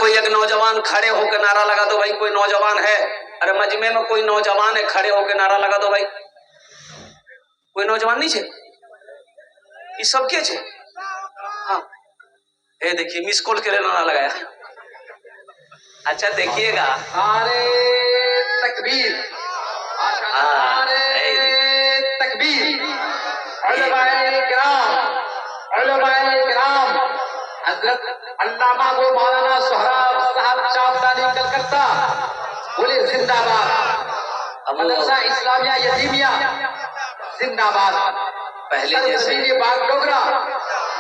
कोई एक नौजवान खड़े होकर नारा लगा दो भाई, कोई नौजवान है? अरे मजमे में कोई नौजवान है, खड़े होकर नारा लगा दो भाई। कोई नौजवान नहीं छे? ये सबके छे। हाँ, ये देखिए मिस कॉल के लिए नारा लगाया। अच्छा देखिएगा, नारे तकबीर, नारे तकबीर। उलमाए किराम, हजरत अल्लामा वो मौलाना सोहराब साहब चावदानी कलकत्ता, बोले जिंदाबाद। मदरसा इस्लामिया यतीमिया जिंदाबाद। पहले जैसे बाग डोगरा,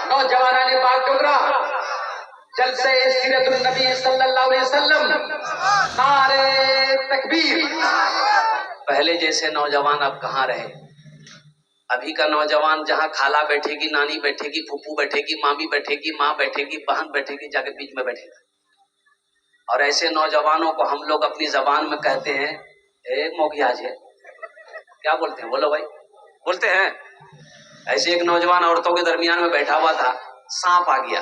नौजवाना ने बाग डोगरा, जलसे सीरतुन नबी सल्लल्लाहु अलैहि वसल्लम, नारे तकबीर। पहले जैसे नौजवान अब कहाँ रहे? अभी का नौजवान जहाँ खाला बैठेगी, नानी बैठेगी, फूफू बैठेगी, मामी बैठेगी, माँ बैठेगी, बहन बैठेगी, जाके बीच में बैठेगा। और ऐसे नौजवानों को हम लोग अपनी जबान में कहते हैं ए मोगियाज है। क्या बोलते हैं? बोलो भाई, बोलते हैं। ऐसे एक नौजवान औरतों के दरमियान में बैठा हुआ था, सांप आ गया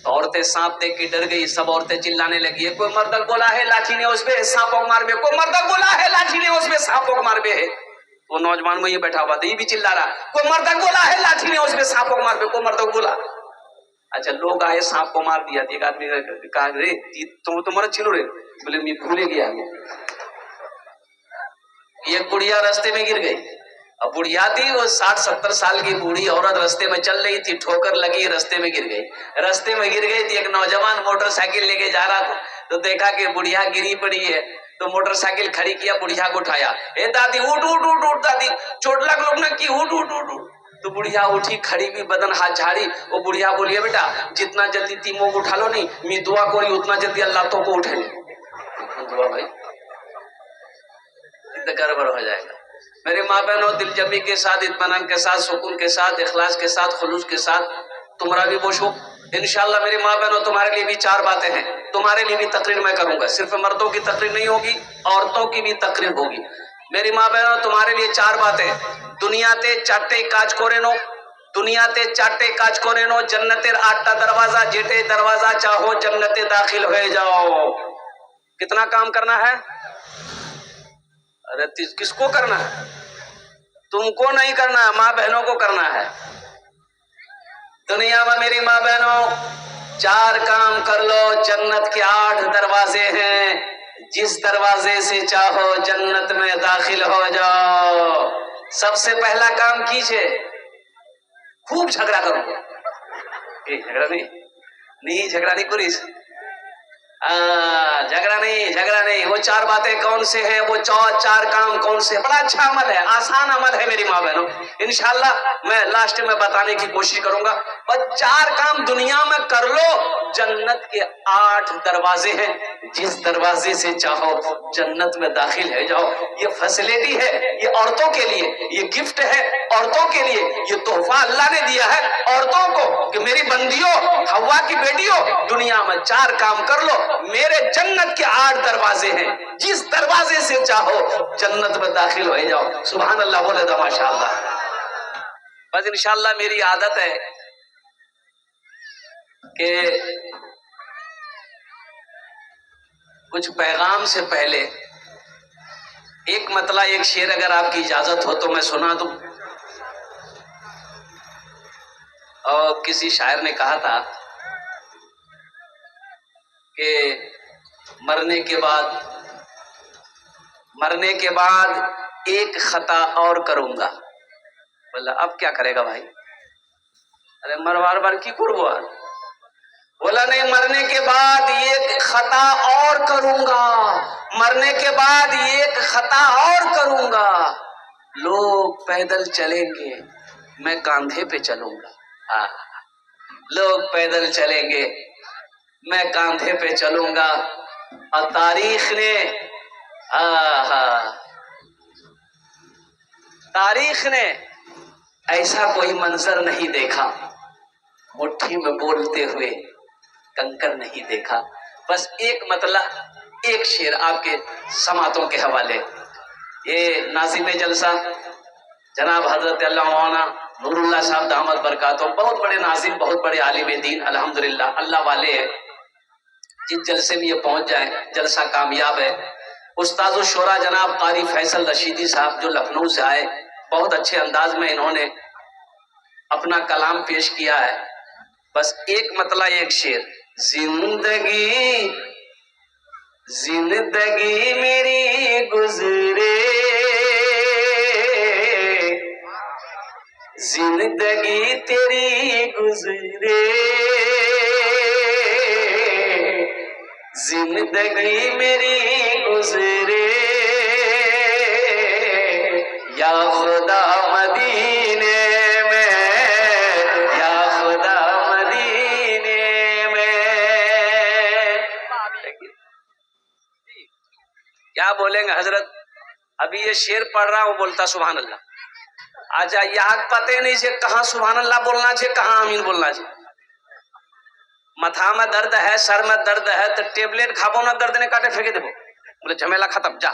तो औरतें सांप देख के डर गई। सब औरतें चिल्लाने लगी है, कोई मर्दक बोला है लाठी ने उस पे सांपों को मार बे, कोई मर्दक बोला है लाठी ने उस पे सांपों को मार बे है। वो नौजवान में ये बैठा हुआ था, ये भी चिल्ला रहा, कोई मर्दक बोला है लाठी ने उस पे सांपों को मार बे, कोई मर्दक बोला। अच्छा लोग आए, सांप को मार दिया। एक आदमी कहा रे तुम तुम्हारा चिलो रे, बोले मैं भूले गया। एक बुढ़िया रास्ते में गिर गई। अब बुढ़िया थी वो 60-70 साल की बूढ़ी औरत, रास्ते में चल रही थी, ठोकर लगी, रास्ते में गिर गई। रास्ते में गिर गई थी, एक नौजवान मोटरसाइकिल लेके जा रहा था तो देखा कि बुढ़िया गिरी पड़ी है, तो मोटरसाइकिल खड़ी किया, बुढ़िया को उठाया। ए दादी उठ उठ उठ उठ दादी, चोट लग लोग ना की, उठ उठ उठ उठ। तो बुढ़िया उठी, खड़ी भी, बदन हाथ झाड़ी। वो बुढ़िया बोलिए बेटा जितना जल्दी तीमो उठा लो नहीं, मैं दुआ करी उतना जल्दी अल्लाह तो को उठे। दुआ भाई गड़बड़ हो जाएगा। मेरे माँ बहनों, दिल जमी के साथ, इत्मीनान के साथ, सुकून के साथ, इखलास के साथ, खुलूस के साथ तुम्हारा भी बोझ हो इंशाअल्लाह। मेरी माँ बहनों, तुम्हारे लिए भी 4 बातें हैं, तुम्हारे लिए भी तकरीर मैं करूंगा। सिर्फ मर्दों की तकरीर नहीं होगी, औरतों की भी तकरीर होगी। मेरी माँ बहनों, तुम्हारे लिए 4 बातें। दुनियाते 4टे काज करे नो, दुनियाते 4टे काज करे नो, जन्नतेर 8टा दरवाजा, जेटे दरवाजा चाहो जन्नते दाखिल हो जाओ। कितना काम करना है? अरे किसको करना है? तुमको नहीं करना है, माँ बहनों को करना है। दुनिया में मेरी माँ बहनों 4 काम कर लो, जन्नत के 8 दरवाजे हैं, जिस दरवाजे से चाहो जन्नत में दाखिल हो जाओ। सबसे पहला काम कीजिए, खूब झगड़ा करो। झगड़ा नहीं झगड़ा नहीं करी, झगड़ा नहीं। वो 4 बातें कौन से हैं? वो 4 काम कौन से? बड़ा अच्छा अमल है, आसान अमल है मेरी माँ बहनों। इंशाअल्लाह मैं लास्ट में बताने की कोशिश करूंगा। बस 4 काम दुनिया में कर लो, जन्नत के 8 दरवाजे हैं, जिस दरवाजे से चाहो जन्नत में दाखिल हो जाओ। ये फैसिलिटी है, ये औरतों के लिए, ये गिफ्ट है औरतों के लिए, ये तोहफा अल्लाह ने दिया है औरतों को कि मेरी बंदियों, हवा की बेटियों, दुनिया में 4 काम कर लो, मेरे जन्नत के 8 दरवाजे हैं, जिस दरवाजे से चाहो जन्नत में दाखिल हो जाओ। सुभान अल्लाह बोले तो माशाअल्लाह। बस इंशाअल्लाह मेरी आदत है कि कुछ पैगाम से पहले एक मतला, एक शेर अगर आपकी इजाजत हो तो मैं सुना दूं। और किसी शायर ने कहा था कि मरने के बाद एक खता और करूंगा। बोला अब क्या करेगा भाई? अरे मरवार बार की कुर्बान। बोला नहीं, मरने के बाद एक खता और करूंगा, मरने के बाद एक खता और करूंगा। लोग पैदल चलेंगे, मैं कांधे पे चलूंगा। लोग पैदल चलेंगे, मैं कांधे पे चलूंगा। और तारीख ने ऐसा कोई मंजर नहीं देखा, मुट्ठी में बोलते हुए कंकर नहीं देखा। बस एक मतलब, एक शेर आपके समातों के हवाले। ये नाज़िम जलसा जनाब हजरत अल्लामा नूरुल्लाह साहब दामद बरकातों, बहुत बड़े नाज़िम, बहुत बड़े आलिम दीन, अल्हम्दुलिल्लाह अल्लाह वाले हैं। जिस जलसे में ये पहुंच जाए जलसा कामयाब है। उस्ताद शोरा जनाब कारी फैसल रशीदी साहब जो लखनऊ से आए, बहुत अच्छे अंदाज में इन्होंने अपना कलाम पेश किया है। बस एक मतला एक शेर, जिंदगी जिंदगी मेरी गुजरे, जिंदगी तेरी गुजरे, जिंदगी मेरी गुजरे, या खुदा मदीने में, या खुदा मदीने में। क्या बोलेंगे हजरत? अभी ये शेर पढ़ रहा हूं, बोलता सुभान अल्लाह। अच्छा, यहाँ पते नहीं से कहाँ सुभान अल्लाह बोलना चाहिए, कहाँ आमीन बोलना चाहिए। मथा में दर्द है, सर में दर्द है, तो टेबलेट खाबो ना, दर्द ने काटे फेंके देबो, बोले झमेला खत्म, जा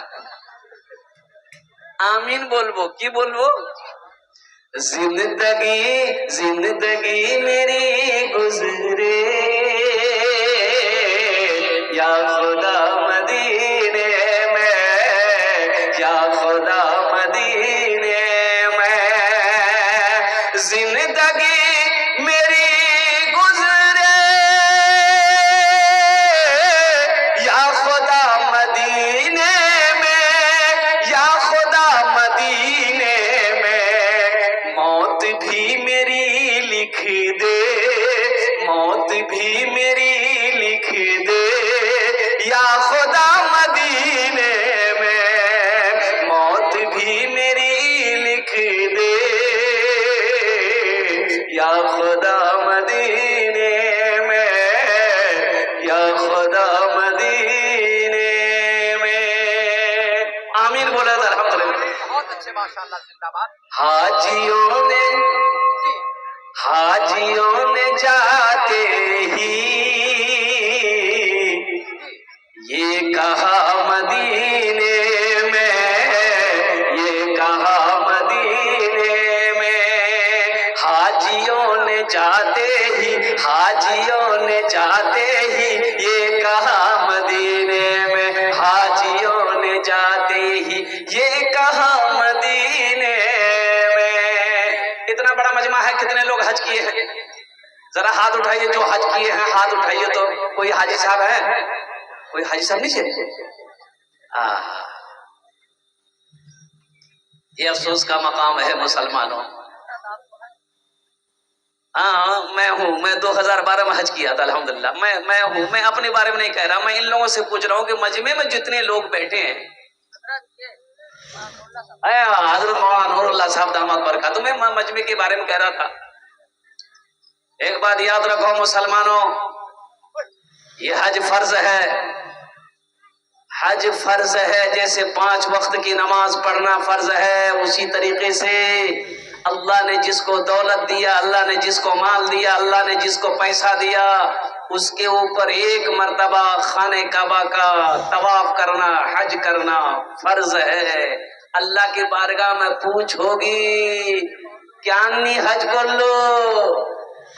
आमीन बोलबो। की बोलबो? जिंदगी जिंदगी मेरी गुजरे, या खुदा मदीने में, या खुदा मदीने में, जिंदगी मेरी गुजरे, या खुदा मदीने में, या खुदा मदीने में, मौत भी मेरी लिख दे, मौत भी मेरी लिख दे, या खुदा मदीने में, मौत भी मेरी लिख दे, या खुदा मदीने में, या खुदा मदीने में। आमीन बोला था, अल्हम्दुलिल्लाह। बहुत अच्छे, माशाअल्लाह, जिंदाबाद। हाजियों ने जाते ही ये कहा मदीने में, ये कहा मदीने में, हाजियों ने जाते ही, हाजियों ने जाते ही ये कहा मदीने में, हाजियों ने जाते ही ये कहा मदीने में। इतना बड़ा मजमा है, कितने लोग हज किए हैं? जरा हाथ उठाइए जो हज किए हैं, हाथ उठाइए। तो कोई हाजी साहब है? कोई हाजी साहब नीचे? ये अफसोस का मकाम है मुसलमानों। हाँ, मैं हूँ, मैं 2012 में हज किया था अल्हम्दुलिल्लाह। मैं हूँ, मैं अपने बारे में नहीं कह रहा, मैं इन लोगों से पूछ रहा हूँ कि मजमे में जितने लोग बैठे हैं, हजरत मौलाना नूरुल्लाह साहब दामद बरकत, तो मैं मजमे के बारे में कह रहा था। एक बात याद रखो मुसलमानों, ये हज फर्ज है, हज फर्ज है। जैसे 5 वक्त की नमाज पढ़ना फर्ज है, उसी तरीके से अल्लाह ने जिसको दौलत दिया, अल्लाह ने जिसको माल दिया, अल्लाह ने जिसको पैसा दिया, उसके ऊपर एक मर्तबा खाने काबा का तवाफ करना, हज करना फर्ज है। अल्लाह की बारगाह में पूछ होगी, क्या नहीं हज कर लो,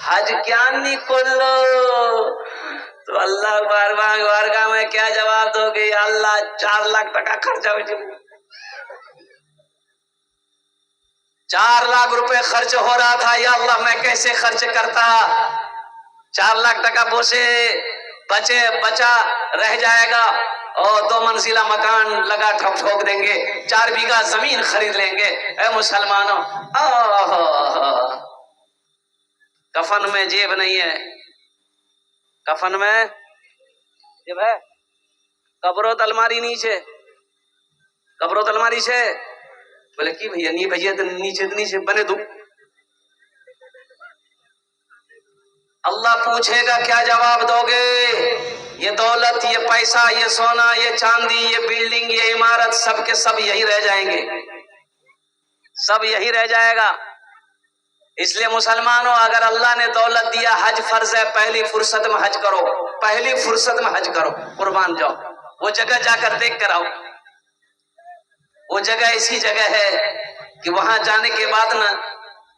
हज क्या नहीं कर लो, तो अल्लाह बारगाह में क्या जवाब दोगे? अल्लाह 4 लाख टका खर्चा हो जाए, 4 लाख रुपए खर्च हो रहा था, या अल्लाह मैं कैसे खर्च करता? 4 लाख टका बोसे बचा रह जाएगा, और 2 मंजिला मकान लगा ठोक देंगे, 4 बीघा जमीन खरीद लेंगे। ए मुसलमानों, कफन में जेब नहीं है, कफन में जेब है, कब्रो तलमारी नीचे, कब्रो तलमारी से बोले की भैया नहीं भैया, तो नीचे बने दू। अल्लाह पूछेगा, क्या जवाब दोगे? ये दौलत, ये पैसा, ये सोना, ये चांदी, ये बिल्डिंग, ये इमारत, सब के सब यही रह जाएंगे, सब यही रह जाएगा। इसलिए मुसलमानों, अगर अल्लाह ने दौलत दिया, हज फर्ज है, पहली फुर्सत में हज करो, पहली फुर्सत में हज करो, कुर्बान जाओ, वो जगह जाकर देख कर आओ। वो जगह ऐसी जगह है कि वहां जाने के बाद ना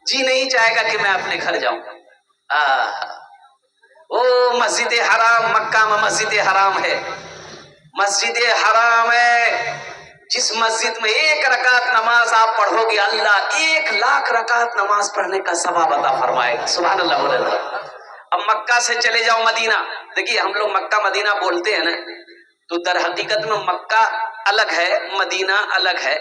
जी नहीं चाहेगा कि मैं अपने घर जाऊं। वो मस्जिद हराम, मक्का में मस्जिद हराम है, मस्जिद हराम है। जिस मस्जिद में 1 रकात नमाज आप पढ़ोगे, अल्लाह 1,00,000 रकात नमाज पढ़ने का सवाब अता फरमाएगा। सुभान अल्लाह बोले ना। अब मक्का से चले जाओ मदीना। देखिए हम लोग मक्का मदीना बोलते हैं ना, तो दर हकीकत में मक्का अलग है, मदीना अलग है।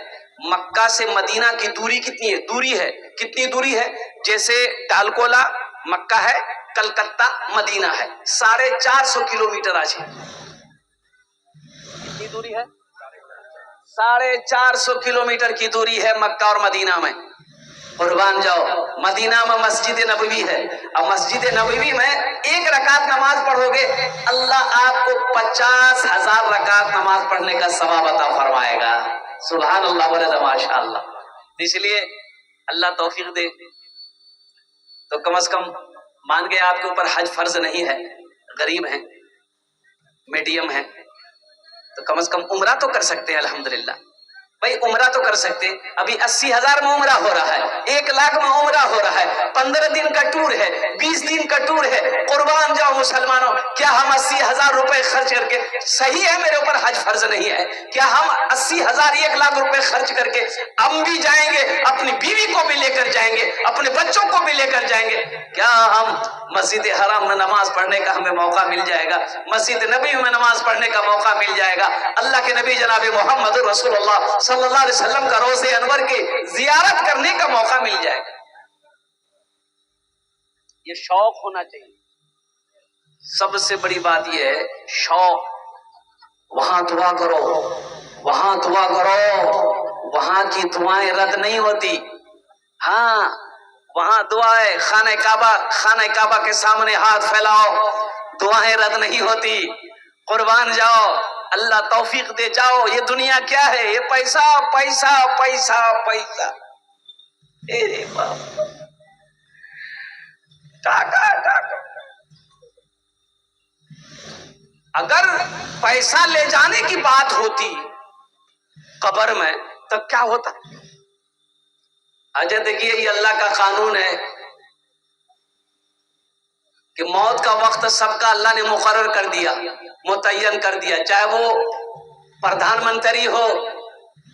मक्का से मदीना की दूरी कितनी है? कितनी दूरी है? जैसे डालकोला मक्का है, कलकत्ता मदीना है, 450 किलोमीटर आज है। कितनी दूरी है? 450 किलोमीटर की दूरी है मक्का और मदीना में। कुर्बान जाओ, मदीना में मस्जिद नबवी है, और मस्जिद नबवी में 1 रकात नमाज पढ़ोगे, अल्लाह आपको 50,000 रकात नमाज पढ़ने का सवाब अता फरमाएगा। सुभान अल्लाह बोले तो माशाअल्लाह। इसलिए अल्लाह तौफीक दे। तो कम से कम मान गए आपके ऊपर हज फर्ज नहीं है, गरीब हैं, मीडियम है, तो कम से कम उम्रा तो कर सकते हैं। अल्हम्दुलिल्लाह भाई, उम्रा तो कर सकते। अभी 80,000 में उम्रा हो रहा है, 1,00,000 में उम्रा हो रहा है, 15 दिन का टूर है, 20 दिन का टूर है। कुर्बान जाओ मुसलमानों, क्या हम 80,000 रुपए खर्च करके, सही है मेरे ऊपर हज फर्ज नहीं है, क्या हम 80,000 1,00,000 रुपए खर्च करके हम भी जाएंगे, अपनी बीवी को भी लेकर जाएंगे, अपने बच्चों को भी लेकर जाएंगे? क्या हम मस्जिद हराम में नमाज पढ़ने का हमें मौका मिल जाएगा, मस्जिद नबी में नमाज पढ़ने का मौका मिल जाएगा, अल्लाह के नबी जनाब मोहम्मद रसूलुल्लाह सल्लल्लाहु अलैहि वसल्लम का रोज़े अनवर की जियारत करने का मौका मिल जाएगा। ये शौक होना चाहिए। सबसे बड़ी बात यह है शौक। वहां दुआ करो, वहां दुआ करो, वहां की दुआएं रद्द नहीं होती। हाँ, वहां दुआएं, खाने काबा के सामने हाथ फैलाओ, दुआएं रद्द नहीं होती। कुर्बान जाओ, अल्लाह तौफीक दे। जाओ, ये दुनिया क्या है? ये पैसा पैसा पैसा पैसा। अरे बाप, टाका। अगर पैसा ले जाने की बात होती कब्र में, तब क्या होता? अजय देखिए, ये अल्लाह का कानून है कि मौत का वक्त सबका अल्लाह ने मुकर्रर कर दिया, मुतय्यन कर दिया। चाहे वो प्रधानमंत्री हो,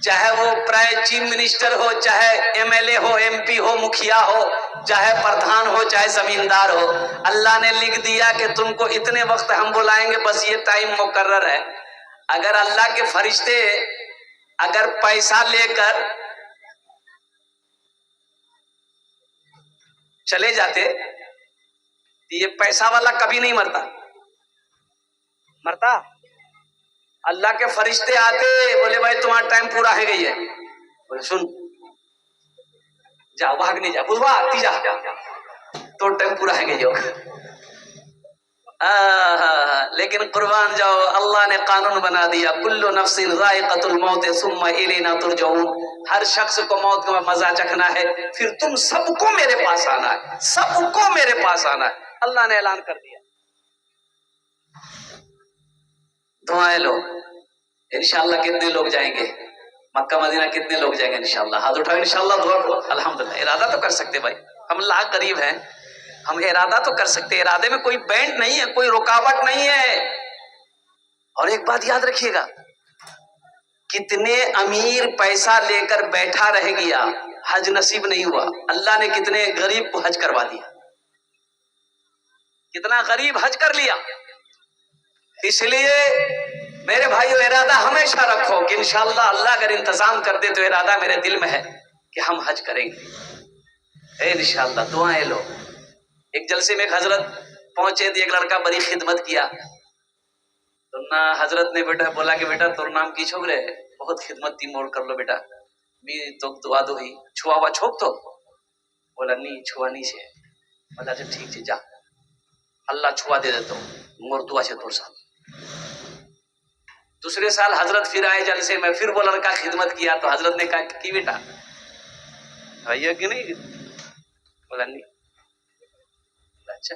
चाहे वो प्राइम चीफ मिनिस्टर हो, चाहे एमएलए हो, एमपी हो, मुखिया हो, चाहे प्रधान हो, चाहे जमींदार हो, अल्लाह ने लिख दिया कि तुमको इतने वक्त हम बुलाएंगे, बस ये टाइम मुकर्रर है। अगर अल्लाह के फरिश्ते अगर पैसा लेकर चले जाते, ये पैसा वाला कभी नहीं मरता। अल्लाह के फरिश्ते आते, बोले भाई तुम्हारा टाइम पूरा है गई है, बोले सुन जा, भाग नहीं जा, बुलवा आती जा, तो टाइम पूरा है गई होगा। लेकिन कुर्बान जाओ, अल्लाह ने कानून बना दिया, कुल्लु नफ्सिन ज़ाइक़तुल मौत सुम्मा इलैना तुरजऊन। हर शख्स को मौत का मजा चखना है, फिर तुम सबको मेरे पास आना है, सबको मेरे पास आना है। अल्लाह ने ऐलान कर दिया। दुआएं लो, इंशाअल्लाह कितने लोग जाएंगे मक्का मदीना? कितने लोग जाएंगे इंशाअल्लाह? हाथ उठाओ, इंशाअल्लाह दुआ करो। अल्हम्दुलिल्लाह, इरादा तो कर सकते भाई, हम लाख गरीब हैं, हम इरादा तो कर सकते। इरादे में कोई बैंड नहीं है, कोई रुकावट नहीं है। और एक बात याद रखिएगा, कितने अमीर पैसा लेकर बैठा रह गया, हज नसीब नहीं हुआ। अल्लाह ने कितने गरीब को हज करवा दिया, कितना गरीब हज कर लिया। इसलिए मेरे भाइयों, इरादा हमेशा रखो कि इंशाअल्लाह अल्लाह अगर इंतजाम कर दे तो इरादा मेरे दिल में है कि हम हज करेंगे इंशाअल्लाह। दुआएं लो। एक जलसे में हजरत पहुंचे तो एक लड़का बड़ी खिदमत किया, तो ना हजरत ने बेटा बोला कि बेटा तोर नाम की छोक रे, बहुत खिदमत थी, मोड़ कर लो बेटा, मी तो दुआ दो ही, छुआ हुआ छोक तो? बोला नहीं, छुआ नहीं से। बोला अच्छा ठीक है, जा अल्लाह छुआ दे देता हूँ, मोर दुआ से तोर साथ। दूसरे साल हजरत फिर आए जलसे में, फिर वो लड़का खिदमत किया, तो हजरत ने कहा कि बेटा भैया कि नहीं? बोला नहीं। अच्छा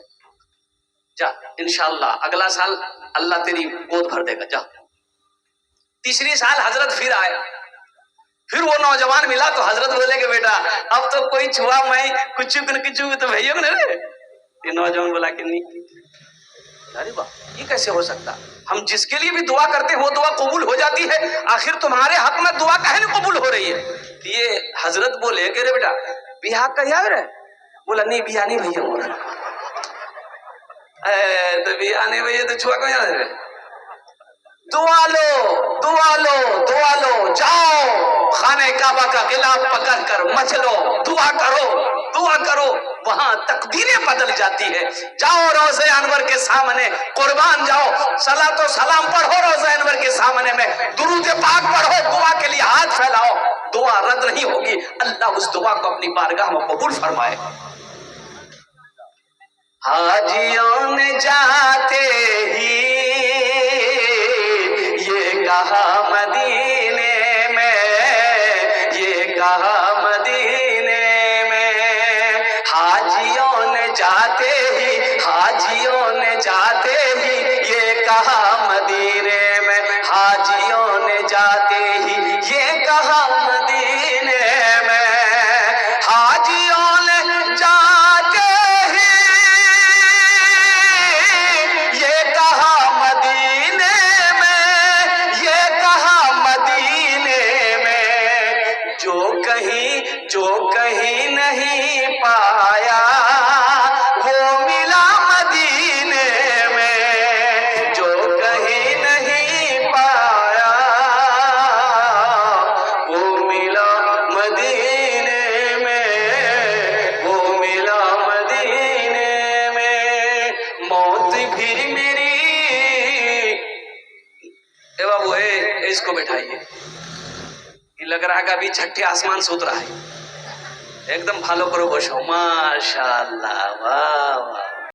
जा, इंशाअल्लाह अगला साल अल्लाह तेरी गोद भर देगा, जा। तीसरी साल हजरत फिर आए, फिर वो नौजवान मिला, तो हजरत बोले कि बेटा अब तो कोई छुआ मैं कुछ तो भैया ने रे। ये नौजवान बोला कि नहीं, अरे वाह, ये कैसे हो सकता? हम जिसके लिए भी दुआ करते हैं वो दुआ कबूल हो जाती है, आखिर तुम्हारे हक में दुआ काहे नहीं कबूल हो रही है? ये हजरत बोले कि रे बेटा बिहार का याद रहे? बोला नहीं बिया नहीं भैया बोला। तो बिया नहीं भैया तो छुआ को याद है? दुआ लो दुआ लो दुआ लो, जाओ खाने काबा का गिलाफ पकड़ कर मचलो, दुआ करो दुआ करो, वहां तकदीरें बदल जाती है। जाओ रोज़े अनवर के सामने कुर्बान जाओ, सलातो सलाम पढ़ो रोज़े अनवर के सामने में, दुरूद पाक पढ़ो, दुआ के लिए हाथ फैलाओ, दुआ रद्द नहीं होगी। अल्लाह उस दुआ को अपनी बारगाह में कबूल फरमाए। हाजियों ने जाते ही ये कहा मदीने में, ये कहा मदीने में, हाजियों ने जाते ही, हाजियों ने जाते ही ये कहा मदीने में, हाजियों ने जाते ही ये कहा मदीने में, हाजियों ने जाते ही ये कहा मदीने में, ये कहा मदीने में, जो कहीं नहीं पाया वो मिला मदीने में, जो कहीं नहीं पाया वो मिला मदीने में, वो मिला मदीने में। मौत भी मेरी, ए बाबू इसको बैठाइए, लग रहा है कि अभी छठे आसमान से उतरा है। एकदम फॉलो करो, बसो, माशाअल्लाह, वाह वाह।